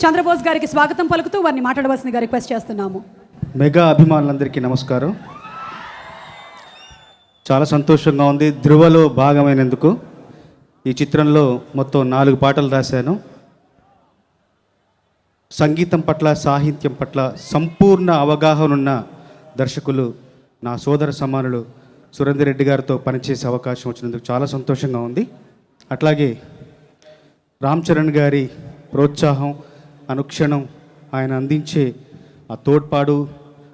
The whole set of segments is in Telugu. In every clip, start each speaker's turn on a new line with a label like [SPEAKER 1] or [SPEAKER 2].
[SPEAKER 1] చంద్రబోస్ గారికి స్వాగతం పలుకుతూ వారిని మాట్లాడవలసిందిగా రిక్వెస్ట్ చేస్తున్నాము.
[SPEAKER 2] మెగా అభిమానులందరికీ నమస్కారం. చాలా సంతోషంగా ఉంది ధృవలో భాగమైనందుకు. ఈ చిత్రంలో మొత్తం 4 పాటలు రాశాను. సంగీతం పట్ల సాహిత్యం పట్ల సంపూర్ణ అవగాహన ఉన్న దర్శకులు నా సోదర సమానులు సురేందర్ రెడ్డి గారితో పనిచేసే అవకాశం వచ్చినందుకు చాలా సంతోషంగా ఉంది. అట్లాగే రామ్ చరణ్ గారి ప్రోత్సాహం, అనుక్షణం ఆయన అందించే ఆ తోడ్పాడు,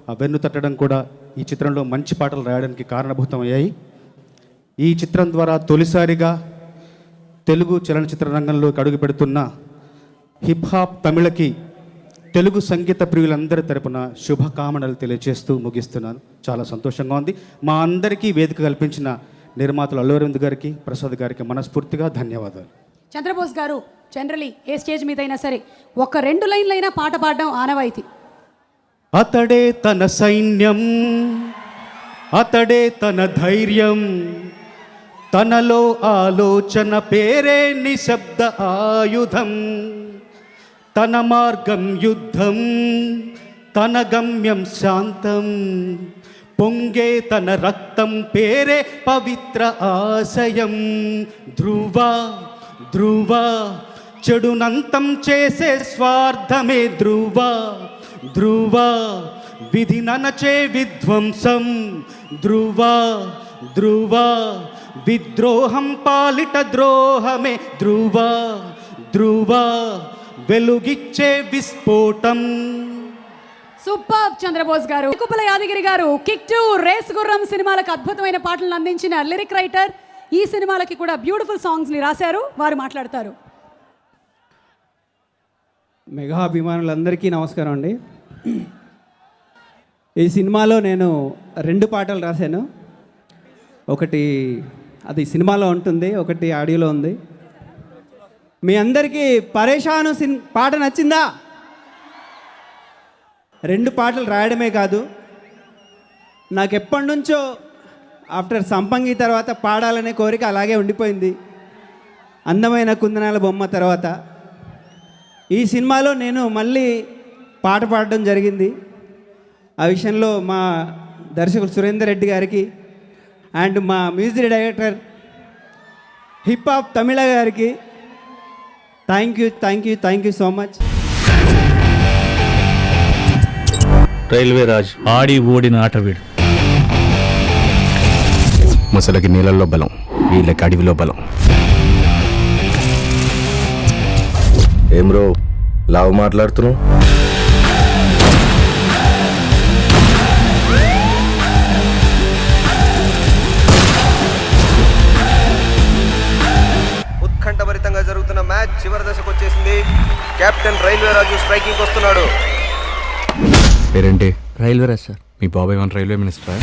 [SPEAKER 2] ఆ వెన్ను తట్టడం కూడా ఈ చిత్రంలో మంచి పాటలు రాయడానికి కారణభూతమయ్యాయి. ఈ చిత్రం ద్వారా తొలిసారిగా తెలుగు చలనచిత్ర రంగంలోకి అడుగు పెడుతున్న హిప్ హాప్ తమిళకి తెలుగు సంగీత ప్రియులందరి తరపున శుభకామనలు తెలియజేస్తూ ముగిస్తున్నాను. చాలా సంతోషంగా ఉంది. మా అందరికీ వేదిక కల్పించిన నిర్మాతలు అల్లు అరవింద్ గారికి, ప్రసాద్ గారికి మనస్ఫూర్తిగా ధన్యవాదాలు.
[SPEAKER 1] చంద్రబోస్ గారు జనరలీ ఏ స్టేజ్ మీద అయినా సరే ఒక 2 లైన్లైనా పాట పాడడం ఆనవాయితీ.
[SPEAKER 2] అతడే తన సైన్యం, అతడే తన ధైర్యం, తనలో ఆలోచన పేరే నిశ్శబ్ద ఆయుధం, తన మార్గం యుద్ధం, తన గమ్యం శాంతం, పొంగే తన రక్తం పేరే పవిత్ర ఆశయం. ధ్రువ ధ్రువ చెడునంతం చేసే స్వార్థమే ధ్రువ, ధ్రువ విధి ననచే విధ్వంసం, ధ్రువ ధ్రువ విద్రోహం పాలిట ద్రోహమే ధ్రువ, ధ్రువ వెలుగిచ్చే విస్ఫోటం.
[SPEAKER 1] సూపర్ చంద్రబోస్ గారు. కుప్పల యాదగిరి గారు కిక్ 2, రేస్ గుర్రం సినిమాలకు అద్భుతమైన పాటలను అందించిన లిరిక్ రైటర్. ఈ సినిమాలకి కూడా బ్యూటిఫుల్ సాంగ్స్ని రాశారు. వారు మాట్లాడతారు.
[SPEAKER 3] మెగా అభిమానులందరికీ నమస్కారం అండి. ఈ సినిమాలో నేను 2 పాటలు రాశాను. ఒకటి అది సినిమాలో ఉంటుంది, ఒకటి ఆడియోలో ఉంది. మీ అందరికీ పరేషాను పాట నచ్చిందా? 2 పాటలు రాయడమే కాదు, నాకు ఎప్పటి నుంచో ఆఫ్టర్ సంపంగి తర్వాత పాడాలనే కోరిక అలాగే ఉండిపోయింది. అందమైన కుందనాల బొమ్మ తర్వాత ఈ సినిమాలో నేను మళ్ళీ పాట పాడడం జరిగింది. ఆ విషయంలో మా దర్శకుడు సురేందర్ రెడ్డి గారికి అండ్ మా music director hip hop Tamizha గారికి థ్యాంక్ యూ సో మచ్.
[SPEAKER 4] రైల్వే రాజ్ ఆడి ఓడిన ఆటవీడు.
[SPEAKER 5] ముసలకి నీళ్ళల్లో బలం, వీళ్ళకి అడవిలో బలం. ఏం రో లావు మాట్లాడుతున్నావు?
[SPEAKER 6] ఉత్కంఠభరితంగా జరుగుతున్న మ్యాచ్ చివరి దశకు వచ్చేసింది. కెప్టెన్ రైల్వే రాజు స్ట్రైకింగ్ వస్తున్నాడు.
[SPEAKER 5] పేరేంటి?
[SPEAKER 4] Railway Raj sir.
[SPEAKER 5] మీ బాబాయ్ రైల్వే మినిస్టర్.